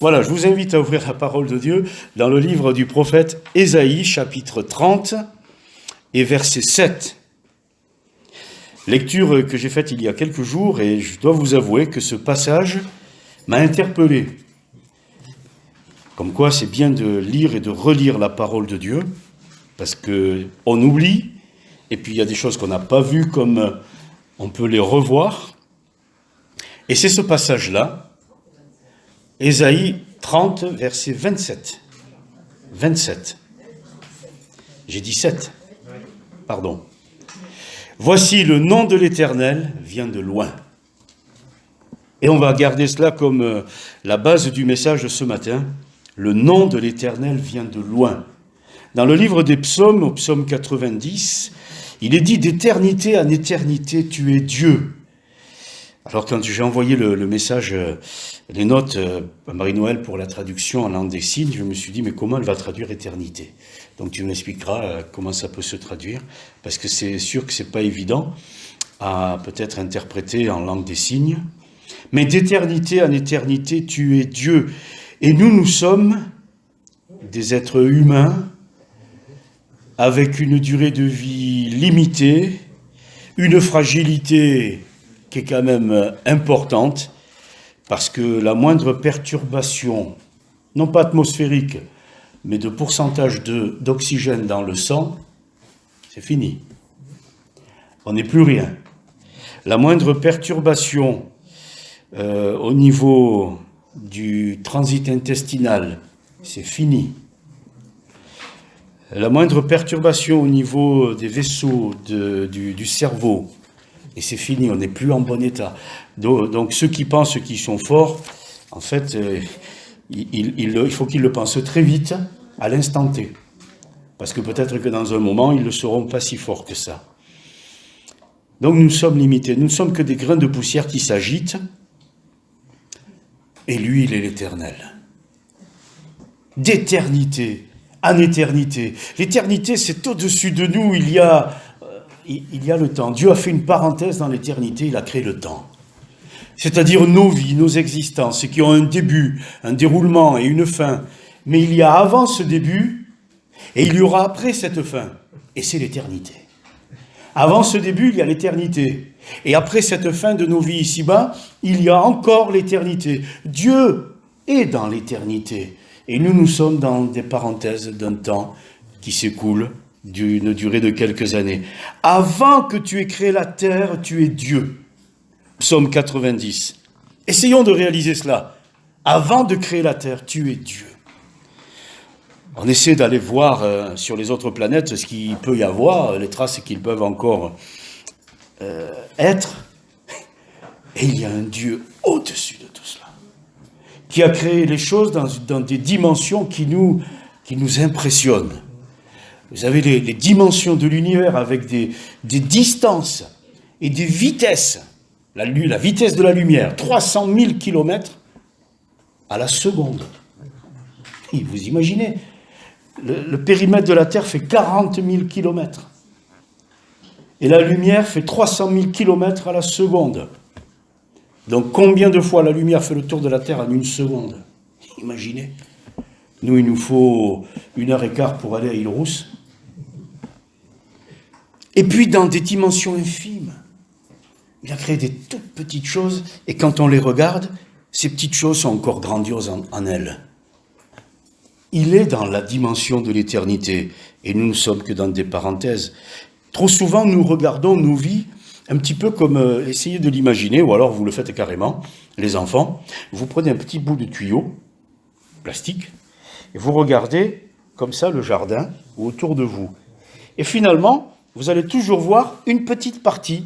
Voilà, je vous invite à ouvrir la parole de Dieu dans le livre du prophète Ésaïe, chapitre 30 et verset 7. Lecture que j'ai faite il y a quelques jours et je dois vous avouer que ce passage m'a interpellé. Comme quoi c'est bien de lire et de relire la parole de Dieu parce qu'on oublie et puis il y a des choses qu'on n'a pas vues comme on peut les revoir. Et c'est ce passage-là, Ésaïe 30, verset 27. 27. J'ai dit 7. Pardon. Voici le nom de l'Éternel vient de loin. Et on va garder cela comme la base du message de ce matin. Le nom de l'Éternel vient de loin. Dans le livre des psaumes, au psaume 90, il est dit d'éternité en éternité, tu es Dieu. Alors quand j'ai envoyé le message, les notes à Marie-Noël pour la traduction en langue des signes, je me suis dit, mais comment elle va traduire éternité? Donc tu m'expliqueras comment ça peut se traduire, parce que c'est sûr que c'est pas évident à peut-être interpréter en langue des signes. Mais d'éternité en éternité, tu es Dieu. Et nous sommes des êtres humains avec une durée de vie limitée, une fragilité qui est quand même importante, parce que la moindre perturbation, non pas atmosphérique, mais de pourcentage d'oxygène dans le sang, c'est fini. On n'est plus rien. La moindre perturbation au niveau du transit intestinal, c'est fini. La moindre perturbation au niveau des vaisseaux du cerveau, et c'est fini, on n'est plus en bon état. Donc ceux qui pensent qu'ils sont forts, en fait, il faut qu'ils le pensent très vite, à l'instant T. Parce que peut-être que dans un moment, ils ne seront pas si forts que ça. Donc nous sommes limités. Nous ne sommes que des grains de poussière qui s'agitent. Et lui, il est l'Éternel. D'éternité en éternité. L'éternité, c'est au-dessus de nous. Il y a le temps. Dieu a fait une parenthèse dans l'éternité, il a créé le temps. C'est-à-dire nos vies, nos existences, qui ont un début, un déroulement et une fin. Mais il y a avant ce début, et il y aura après cette fin. Et c'est l'éternité. Avant ce début, il y a l'éternité. Et après cette fin de nos vies ici-bas, il y a encore l'éternité. Dieu est dans l'éternité. Et nous sommes dans des parenthèses d'un temps qui s'écoule d'une durée de quelques années. Avant que tu aies créé la terre, tu es Dieu. Psaume 90. Essayons de réaliser cela. Avant de créer la terre, tu es Dieu. On essaie d'aller voir sur les autres planètes ce qu'il peut y avoir, les traces qu'ils peuvent encore être. Et il y a un Dieu au-dessus de tout cela, qui a créé les choses dans des dimensions qui nous impressionnent. Vous avez les dimensions de l'univers avec des distances et des vitesses. La vitesse de la lumière, 300 000 km à la seconde. Et vous imaginez, le périmètre de la Terre fait 40 000 km. Et la lumière fait 300 000 km à la seconde. Donc combien de fois la lumière fait le tour de la Terre en une seconde? Imaginez. Nous, il nous faut 1h15 pour aller à Île-Rousse. Et puis dans des dimensions infimes, il a créé des toutes petites choses, et quand on les regarde, ces petites choses sont encore grandioses en elles. Il est dans la dimension de l'éternité, et nous ne sommes que dans des parenthèses. Trop souvent, nous regardons nos vies un petit peu comme, essayez de l'imaginer, ou alors vous le faites carrément, les enfants, vous prenez un petit bout de tuyau, plastique, et vous regardez comme ça le jardin autour de vous. Et finalement, vous allez toujours voir une petite partie.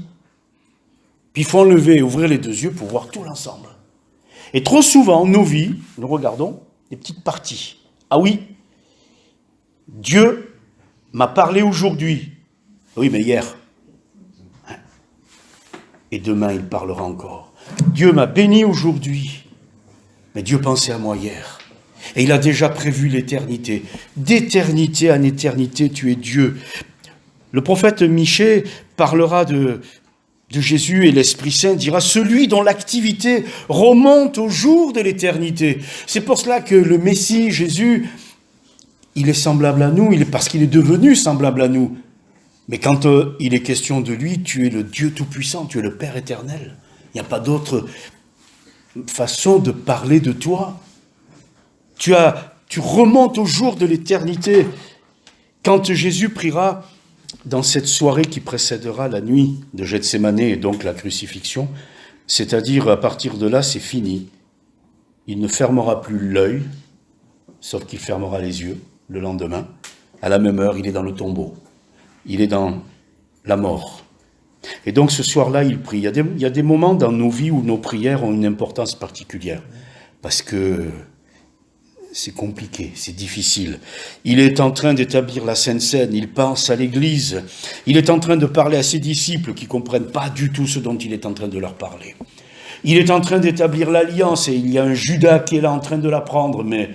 Puis il faut enlever et ouvrir les deux yeux pour voir tout l'ensemble. Et trop souvent, nos vies, nous regardons des petites parties. Ah oui, Dieu m'a parlé aujourd'hui. Oui, mais hier. Et demain, il parlera encore. Dieu m'a béni aujourd'hui. Mais Dieu pensait à moi hier. Et il a déjà prévu l'éternité. D'éternité en éternité, tu es Dieu. Le prophète Michée parlera de de Jésus et l'Esprit Saint dira celui dont l'activité remonte au jour de l'éternité. C'est pour cela que le Messie, Jésus, il est semblable à nous, parce qu'il est devenu semblable à nous. Mais quand il est question de lui, tu es le Dieu Tout-Puissant, tu es le Père éternel. Il n'y a pas d'autre façon de parler de toi. Tu remontes au jour de l'éternité. Quand Jésus priera dans cette soirée qui précédera la nuit de Gethsémane et donc la crucifixion, c'est-à-dire à partir de là, c'est fini. Il ne fermera plus l'œil, sauf qu'il fermera les yeux le lendemain. À la même heure, il est dans le tombeau. Il est dans la mort. Et donc ce soir-là, il prie. Il y a des moments dans nos vies où nos prières ont une importance particulière. Parce que c'est compliqué, c'est difficile. Il est en train d'établir la Sainte Seine, il pense à l'Église. Il est en train de parler à ses disciples qui ne comprennent pas du tout ce dont il est en train de leur parler. Il est en train d'établir l'alliance et il y a un Judas qui est là en train de la prendre, mais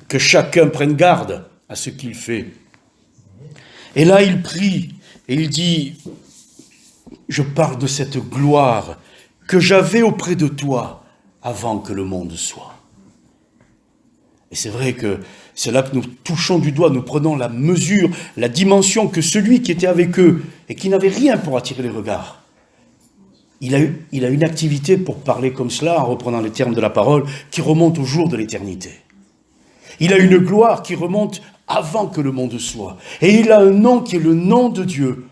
que chacun prenne garde à ce qu'il fait. Et là, il prie et il dit « Je parle de cette gloire que j'avais auprès de toi avant que le monde soit. » Et c'est vrai que c'est là que nous touchons du doigt, nous prenons la mesure, la dimension que celui qui était avec eux et qui n'avait rien pour attirer les regards, il a une activité pour parler comme cela, en reprenant les termes de la parole, qui remonte au jour de l'éternité. Il a une gloire qui remonte avant que le monde soit. Et il a un nom qui est le nom de Dieu.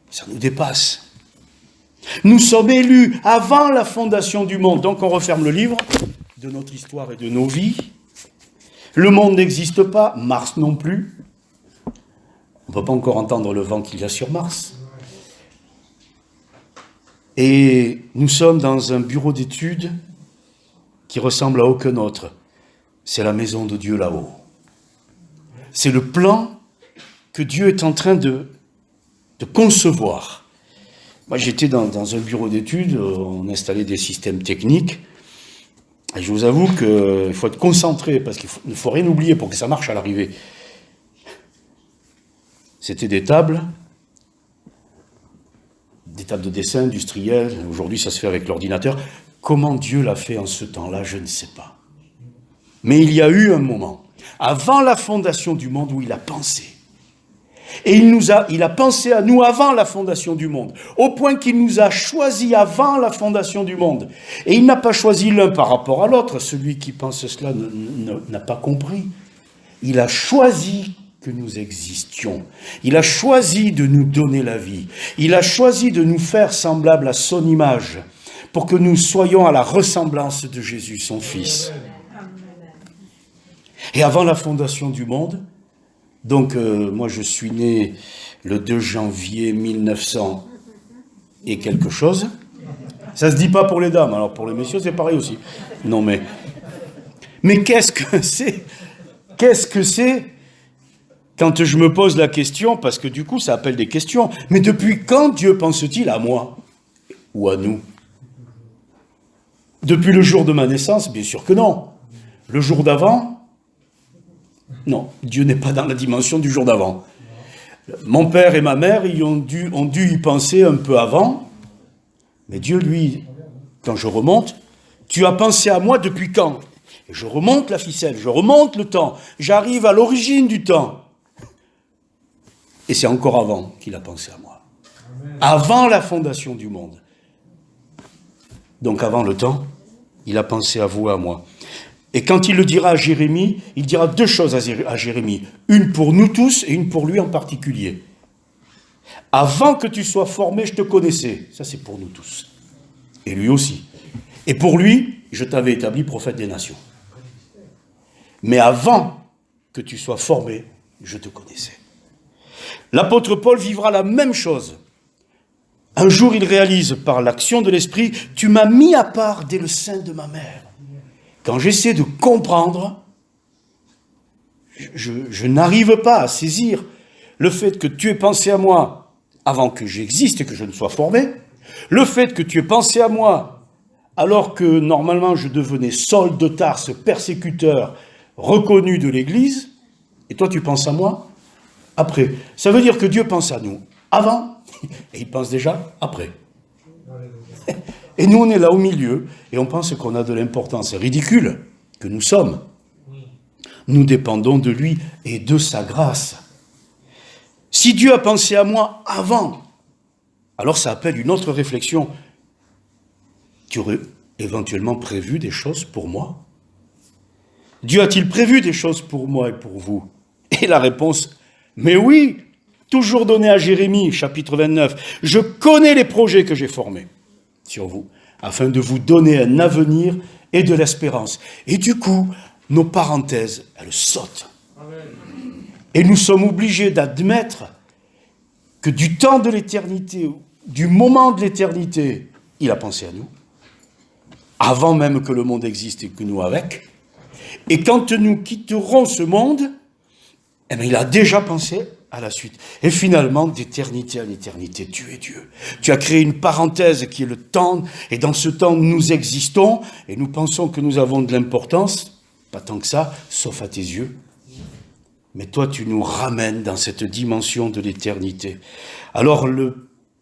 Ça nous dépasse. Nous sommes élus avant la fondation du monde. Donc on referme le livre de notre histoire et de nos vies. Le monde n'existe pas, Mars non plus. On ne peut pas encore entendre le vent qu'il y a sur Mars. Et nous sommes dans un bureau d'études qui ressemble à aucun autre. C'est la maison de Dieu là-haut. C'est le plan que Dieu est en train de concevoir. Moi, j'étais dans un bureau d'études, on installait des systèmes techniques, et je vous avoue qu'il faut être concentré, parce qu'il ne faut rien oublier pour que ça marche à l'arrivée. C'était des tables de dessin industriel. Aujourd'hui, ça se fait avec l'ordinateur. Comment Dieu l'a fait en ce temps-là, je ne sais pas. Mais il y a eu un moment, avant la fondation du monde, où il a pensé. Et il a pensé à nous avant la fondation du monde, au point qu'il nous a choisis avant la fondation du monde. Et il n'a pas choisi l'un par rapport à l'autre. Celui qui pense cela n'a pas compris. Il a choisi que nous existions. Il a choisi de nous donner la vie. Il a choisi de nous faire semblables à son image, pour que nous soyons à la ressemblance de Jésus, son Fils. Et avant la fondation du monde, donc moi je suis né le 2 janvier 1900 et quelque chose. Ça se dit pas pour les dames, alors pour les messieurs c'est pareil aussi. Non mais qu'est-ce que c'est quand je me pose la question, parce que du coup ça appelle des questions, mais depuis quand Dieu pense-t-il à moi ou à nous? Depuis le jour de ma naissance? Bien sûr que non. Le jour d'avant? Non, Dieu n'est pas dans la dimension du jour d'avant. Mon père et ma mère ont dû y penser un peu avant, mais Dieu, lui, quand je remonte, tu as pensé à moi depuis quand? Et je remonte la ficelle, je remonte le temps, j'arrive à l'origine du temps. Et c'est encore avant qu'il a pensé à moi. Avant la fondation du monde. Donc avant le temps, il a pensé à vous et à moi. Et quand il le dira à Jérémie, il dira deux choses à Jérémie. Une pour nous tous et une pour lui en particulier. Avant que tu sois formé, je te connaissais. Ça, c'est pour nous tous. Et lui aussi. Et pour lui, je t'avais établi prophète des nations. Mais avant que tu sois formé, je te connaissais. L'apôtre Paul vivra la même chose. Un jour, il réalise par l'action de l'Esprit, tu m'as mis à part dès le sein de ma mère. Quand j'essaie de comprendre, je n'arrive pas à saisir le fait que tu aies pensé à moi avant que j'existe et que je ne sois formé, le fait que tu aies pensé à moi alors que normalement je devenais Saul de Tarse, persécuteur reconnu de l'Église, et toi tu penses à moi après. Ça veut dire que Dieu pense à nous avant Et il pense déjà après. Et nous, on est là au milieu, et on pense qu'on a de l'importance. C'est ridicule que nous sommes. Nous dépendons de lui et de sa grâce. Si Dieu a pensé à moi avant, alors ça appelle une autre réflexion. Tu aurais éventuellement prévu des choses pour moi? Dieu a-t-il prévu des choses pour moi et pour vous? Et la réponse, mais oui, toujours donné à Jérémie, chapitre 29. Je connais les projets que j'ai formés sur vous, afin de vous donner un avenir et de l'espérance. Et du coup, nos parenthèses, elles sautent. Amen. Et nous sommes obligés d'admettre que du temps de l'éternité, du moment de l'éternité, il a pensé à nous, avant même que le monde existe et que nous avec. Et quand nous quitterons ce monde, eh bien, il a déjà pensé à la suite. Et finalement, d'éternité à l'éternité, tu es Dieu. Tu as créé une parenthèse qui est le temps, et dans ce temps, nous existons, et nous pensons que nous avons de l'importance, pas tant que ça, sauf à tes yeux. Mais toi, tu nous ramènes dans cette dimension de l'éternité. Alors,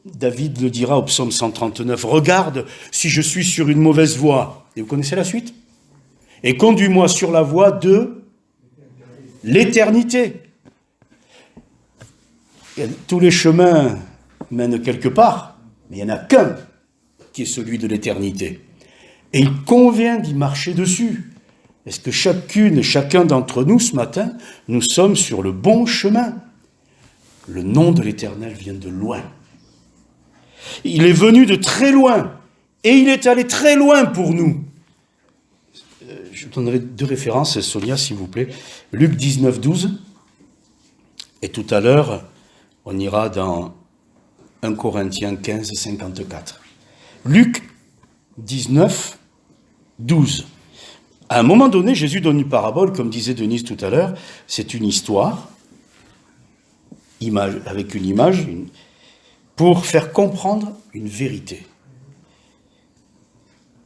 David le dira au psaume 139, « Regarde si je suis sur une mauvaise voie. » Et vous connaissez la suite? « Et conduis-moi sur la voie de l'éternité. » Tous les chemins mènent quelque part, mais il n'y en a qu'un qui est celui de l'éternité. Et il convient d'y marcher dessus. Est-ce que chacune et chacun d'entre nous, ce matin, nous sommes sur le bon chemin? Le nom de l'Éternel vient de loin. Il est venu de très loin, et il est allé très loin pour nous. Je vous donnerai 2 références, Sonia, s'il vous plaît. Luc 19, 12, et tout à l'heure, on ira dans 1 Corinthiens 15, 54. Luc 19, 12. À un moment donné, Jésus donne une parabole, comme disait Denise tout à l'heure, c'est une histoire, avec une image, pour faire comprendre une vérité.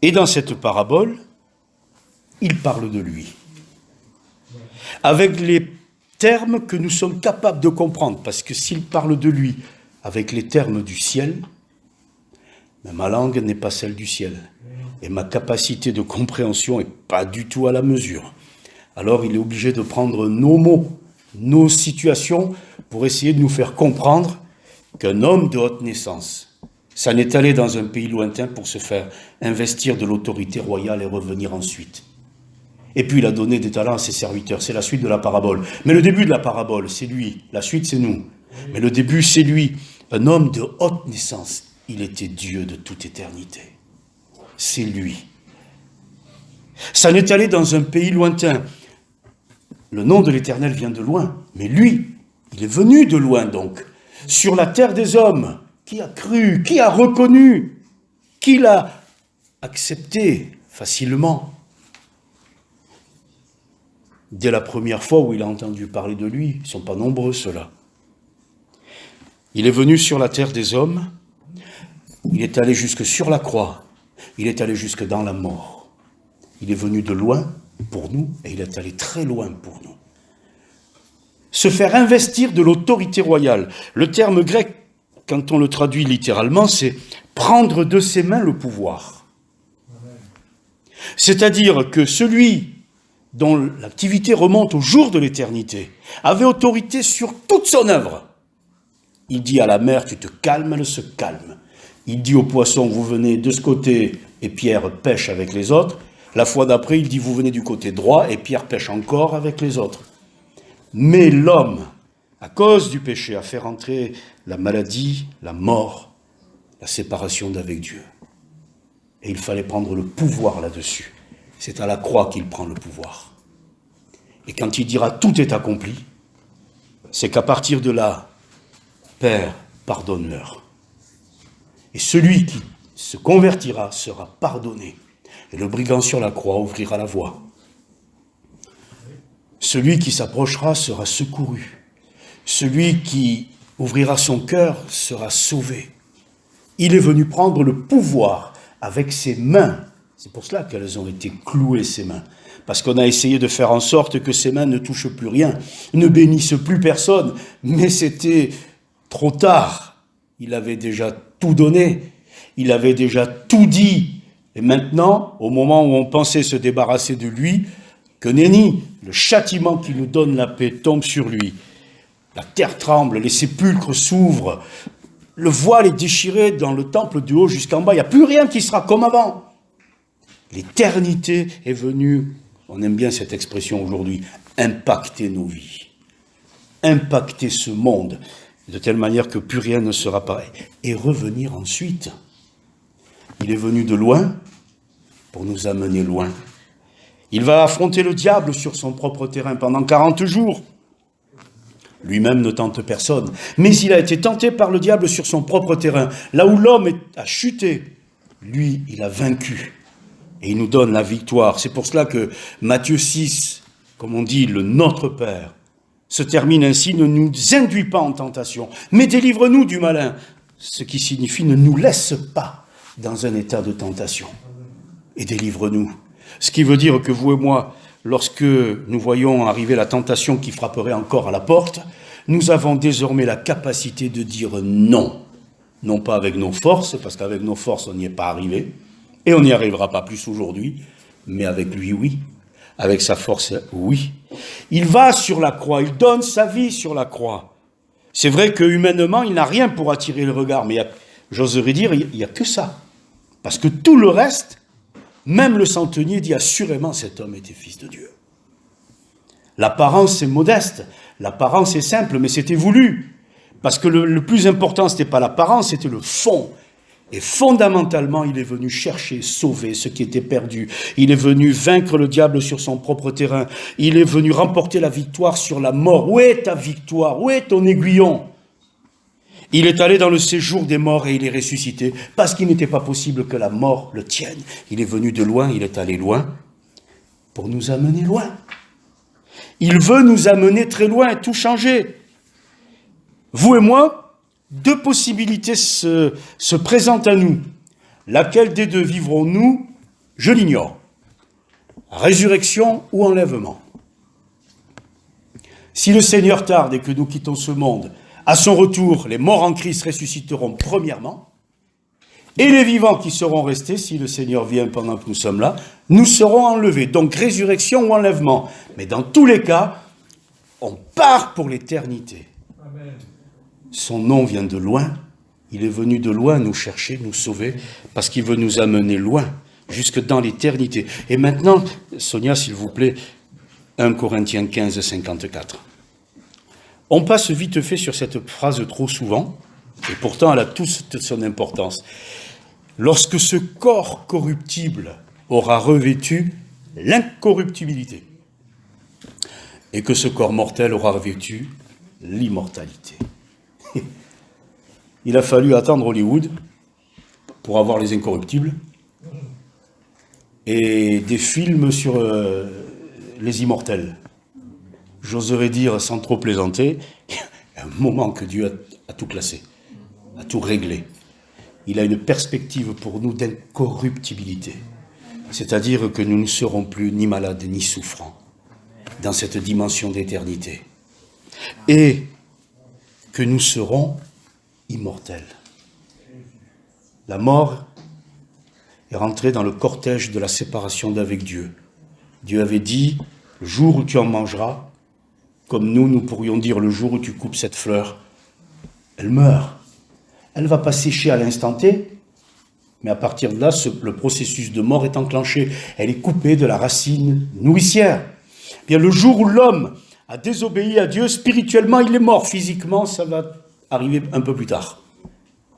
Et dans cette parabole, il parle de lui. Avec les termes que nous sommes capables de comprendre, parce que s'il parle de lui avec les termes du ciel, ma langue n'est pas celle du ciel, et ma capacité de compréhension n'est pas du tout à la mesure. Alors il est obligé de prendre nos mots, nos situations, pour essayer de nous faire comprendre qu'un homme de haute naissance s'en est allé dans un pays lointain pour se faire investir de l'autorité royale et revenir ensuite. Et puis il a donné des talents à ses serviteurs. C'est la suite de la parabole. Mais le début de la parabole, c'est lui. La suite, c'est nous. Mais le début, c'est lui. Un homme de haute naissance. Il était Dieu de toute éternité. C'est lui. Ça n'est allé dans un pays lointain. Le nom de l'Éternel vient de loin. Mais lui, il est venu de loin donc. Sur la terre des hommes. Qui a cru? Qui a reconnu? Qui l'a accepté facilement? Dès la première fois où il a entendu parler de lui, ils ne sont pas nombreux ceux-là. Il est venu sur la terre des hommes, il est allé jusque sur la croix, il est allé jusque dans la mort. Il est venu de loin pour nous et il est allé très loin pour nous. Se faire investir de l'autorité royale. Le terme grec, quand on le traduit littéralement, c'est prendre de ses mains le pouvoir. C'est-à-dire que celui dont l'activité remonte au jour de l'éternité, avait autorité sur toute son œuvre. Il dit à la mer, tu te calmes, elle se calme. Il dit aux poissons, vous venez de ce côté, et Pierre pêche avec les autres. La fois d'après, il dit, vous venez du côté droit, et Pierre pêche encore avec les autres. Mais l'homme, à cause du péché, a fait rentrer la maladie, la mort, la séparation d'avec Dieu. Et il fallait prendre le pouvoir là-dessus. C'est à la croix qu'il prend le pouvoir. Et quand il dira « tout est accompli », c'est qu'à partir de là, Père, pardonne-leur. Et celui qui se convertira sera pardonné. Et le brigand sur la croix ouvrira la voie. Celui qui s'approchera sera secouru. Celui qui ouvrira son cœur sera sauvé. Il est venu prendre le pouvoir avec ses mains. C'est pour cela qu'elles ont été clouées, ses mains. Parce qu'on a essayé de faire en sorte que ses mains ne touchent plus rien, ne bénissent plus personne. Mais c'était trop tard. il avait déjà tout donné, il avait déjà tout dit. Et maintenant, au moment où on pensait se débarrasser de lui, que nenni, le châtiment qui nous donne la paix tombe sur lui. La terre tremble, les sépulcres s'ouvrent, le voile est déchiré dans le temple du haut jusqu'en bas, il n'y a plus rien qui sera comme avant. L'éternité est venue, on aime bien cette expression aujourd'hui, impacter nos vies, impacter ce monde, de telle manière que plus rien ne sera pareil, et revenir ensuite. Il est venu de loin pour nous amener loin. Il va affronter le diable sur son propre terrain pendant 40 jours. Lui-même ne tente personne, mais il a été tenté par le diable sur son propre terrain. Là où l'homme a chuté, lui, il a vaincu. Et il nous donne la victoire. C'est pour cela que Matthieu 6, comme on dit, le Notre Père, se termine ainsi, ne nous induis pas en tentation, mais délivre-nous du malin. Ce qui signifie ne nous laisse pas dans un état de tentation. Et délivre-nous. Ce qui veut dire que vous et moi, lorsque nous voyons arriver la tentation qui frapperait encore à la porte, nous avons désormais la capacité de dire non. Non pas avec nos forces, parce qu'avec nos forces, on n'y est pas arrivé, et on n'y arrivera pas plus aujourd'hui, mais avec lui, oui. Avec sa force, oui. Il va sur la croix, il donne sa vie sur la croix. C'est vrai que humainement, il n'a rien pour attirer le regard, mais j'oserais dire, il n'y a que ça. Parce que tout le reste, même le centenier dit assurément cet homme était fils de Dieu. L'apparence est modeste, l'apparence est simple, mais c'était voulu. Parce que le plus important, ce n'était pas l'apparence, c'était le fond. Et fondamentalement, il est venu chercher, sauver ce qui était perdu. Il est venu vaincre le diable sur son propre terrain. Il est venu remporter la victoire sur la mort. Où est ta victoire? Où est ton aiguillon? Il est allé dans le séjour des morts et il est ressuscité, parce qu'il n'était pas possible que la mort le tienne. Il est venu de loin, il est allé loin, pour nous amener loin. Il veut nous amener très loin, tout changer. Vous et moi, deux possibilités se présentent à nous. Laquelle des deux vivrons-nous? Je l'ignore. Résurrection ou enlèvement? Si le Seigneur tarde et que nous quittons ce monde, à son retour, les morts en Christ ressusciteront premièrement, et les vivants qui seront restés, si le Seigneur vient pendant que nous sommes là, nous serons enlevés. Donc résurrection ou enlèvement. Mais dans tous les cas, on part pour l'éternité. Amen. Son nom vient de loin. Il est venu de loin nous chercher, nous sauver, parce qu'il veut nous amener loin, jusque dans l'éternité. Et maintenant, Sonia, s'il vous plaît, 1 Corinthiens 15, 54. On passe vite fait sur cette phrase trop souvent, et pourtant elle a toute son importance. Lorsque ce corps corruptible aura revêtu l'incorruptibilité, et que ce corps mortel aura revêtu l'immortalité. Il a fallu attendre Hollywood pour avoir les incorruptibles, et des films sur les immortels. J'oserais dire, sans trop plaisanter, il y a un moment que Dieu a tout classé, a tout réglé. Il a une perspective pour nous d'incorruptibilité. C'est-à-dire que nous ne serons plus ni malades ni souffrants dans cette dimension d'éternité. Et que nous serons immortels. La mort est rentrée dans le cortège de la séparation d'avec Dieu. Dieu avait dit, le jour où tu en mangeras, comme nous pourrions dire le jour où tu coupes cette fleur, elle meurt. Elle ne va pas sécher à l'instant T, mais à partir de là, le processus de mort est enclenché. Elle est coupée de la racine nourricière. Bien, le jour où l'homme a désobéi à Dieu, spirituellement, il est mort. Physiquement, ça va arriver un peu plus tard.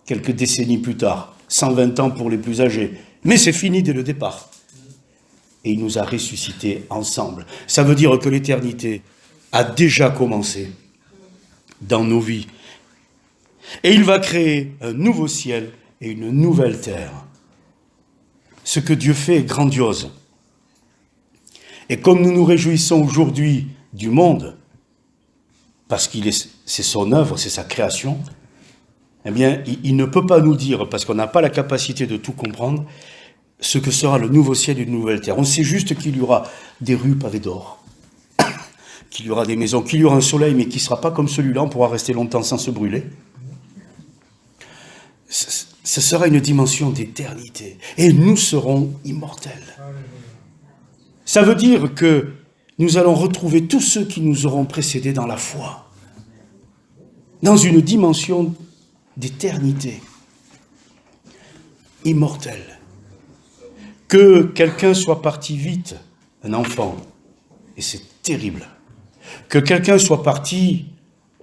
Quelques décennies plus tard. 120 ans pour les plus âgés. Mais c'est fini dès le départ. Et il nous a ressuscités ensemble. Ça veut dire que l'éternité a déjà commencé dans nos vies. Et il va créer un nouveau ciel et une nouvelle terre. Ce que Dieu fait est grandiose. Et comme nous nous réjouissons aujourd'hui du monde, parce c'est son œuvre, c'est sa création, eh bien, il ne peut pas nous dire, parce qu'on n'a pas la capacité de tout comprendre, ce que sera le nouveau ciel et une nouvelle terre. On sait juste qu'il y aura des rues pavées d'or, qu'il y aura des maisons, qu'il y aura un soleil, mais qui ne sera pas comme celui-là, on pourra rester longtemps sans se brûler. ce sera une dimension d'éternité. Et nous serons immortels. Ça veut dire que nous allons retrouver tous ceux qui nous auront précédés dans la foi. Dans une dimension d'éternité. Immortelle. Que quelqu'un soit parti vite, un enfant, et c'est terrible. Que quelqu'un soit parti,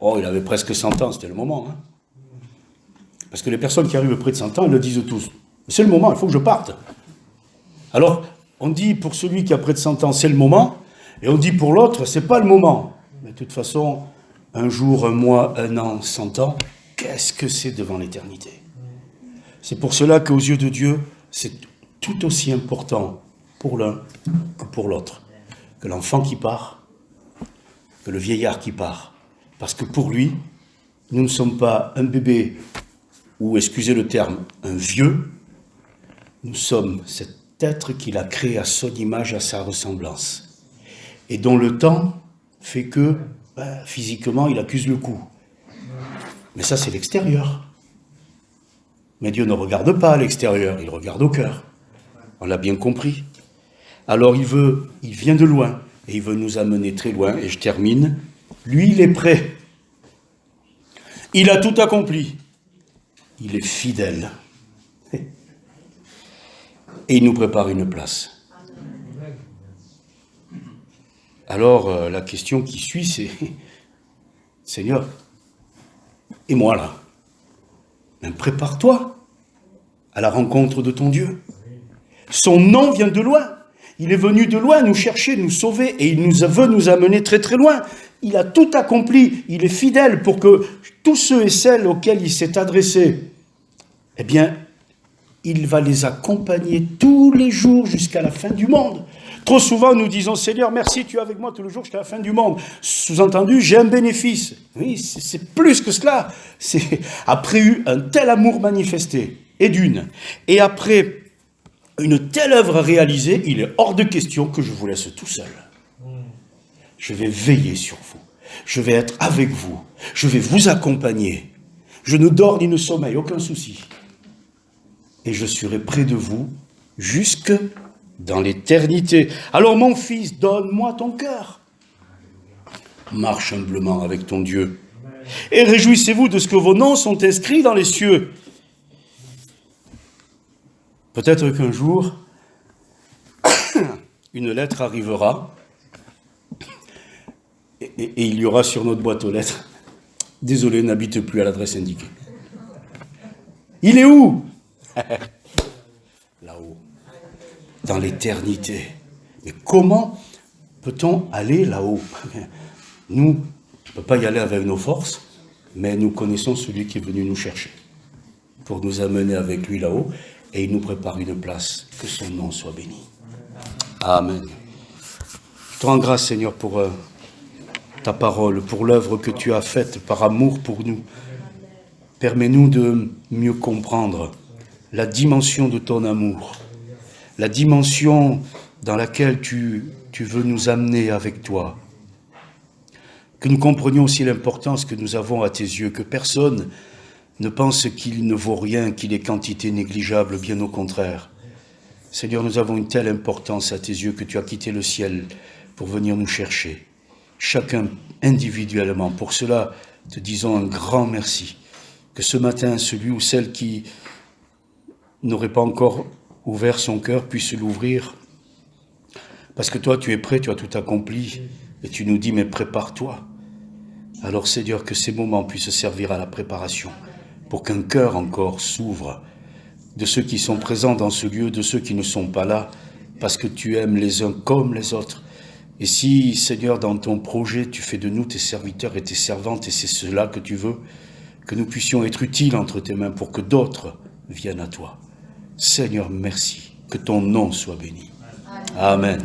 il avait presque 100 ans, c'était le moment. Hein. Parce que les personnes qui arrivent près de 100 ans, elles le disent tous. C'est le moment, il faut que je parte. Alors, on dit pour celui qui a près de 100 ans, c'est le moment, et on dit pour l'autre, c'est pas le moment. Mais de toute façon, un jour, un mois, un an, 100 ans, qu'est-ce que c'est devant l'éternité? C'est pour cela qu'aux yeux de Dieu, c'est tout aussi important pour l'un que pour l'autre. Que l'enfant qui part, que le vieillard qui part. Parce que pour lui, nous ne sommes pas un bébé, ou excusez le terme, un vieux. Nous sommes cet être qu'il a créé à son image, à sa ressemblance. Et dont le temps fait que, physiquement, il accuse le coup. Mais ça, c'est l'extérieur. Mais Dieu ne regarde pas à l'extérieur, il regarde au cœur. On l'a bien compris. Alors il vient de loin, et il veut nous amener très loin, et je termine. Lui, il est prêt. Il a tout accompli. Il est fidèle. Et il nous prépare une place. Alors, la question qui suit, c'est, Seigneur, et moi là? Ben, prépare-toi à la rencontre de ton Dieu. Son nom vient de loin. Il est venu de loin nous chercher, nous sauver, et il veut nous amener très très loin. Il a tout accompli. Il est fidèle pour que tous ceux et celles auxquels il s'est adressé, eh bien, il va les accompagner tous les jours jusqu'à la fin du monde. Trop souvent, nous disons, Seigneur, merci, tu es avec moi tous les jours jusqu'à la fin du monde. Sous-entendu, j'ai un bénéfice. Oui, c'est plus que cela. C'est après eu un tel amour manifesté, et d'une, et après une telle œuvre réalisée, il est hors de question que je vous laisse tout seul. Je vais veiller sur vous. Je vais être avec vous. Je vais vous accompagner. Je ne dors ni ne sommeille, aucun souci. Et je serai près de vous jusque dans l'éternité. Alors mon fils, donne-moi ton cœur. Marche humblement avec ton Dieu. Et réjouissez-vous de ce que vos noms sont inscrits dans les cieux. Peut-être qu'un jour, une lettre arrivera et il y aura sur notre boîte aux lettres, « Désolé, n'habite plus à l'adresse indiquée. » Il est où? Là-haut, dans l'éternité. Mais comment peut-on aller là-haut? Nous, on ne peut pas y aller avec nos forces, mais nous connaissons celui qui est venu nous chercher pour nous amener avec lui là-haut, et il nous prépare une place. Que son nom soit béni. Amen. Je te rends grâce, Seigneur, pour ta parole, pour l'œuvre que tu as faite par amour pour nous. Permets-nous de mieux comprendre la dimension de ton amour, la dimension dans laquelle tu veux nous amener avec toi. Que nous comprenions aussi l'importance que nous avons à tes yeux, que personne ne pense qu'il ne vaut rien, qu'il est quantité négligeable, bien au contraire. Seigneur, nous avons une telle importance à tes yeux que tu as quitté le ciel pour venir nous chercher, chacun individuellement. Pour cela, te disons un grand merci. Que ce matin, celui ou celle qui n'aurait pas encore ouvert son cœur puisse l'ouvrir. Parce que toi, tu es prêt, tu as tout accompli. Et tu nous dis, mais prépare-toi. Alors, Seigneur, que ces moments puissent servir à la préparation, pour qu'un cœur encore s'ouvre de ceux qui sont présents dans ce lieu, de ceux qui ne sont pas là, parce que tu aimes les uns comme les autres. Et si, Seigneur, dans ton projet, tu fais de nous tes serviteurs et tes servantes, et c'est cela que tu veux, que nous puissions être utiles entre tes mains pour que d'autres viennent à toi. Seigneur, merci. Que ton nom soit béni. Amen.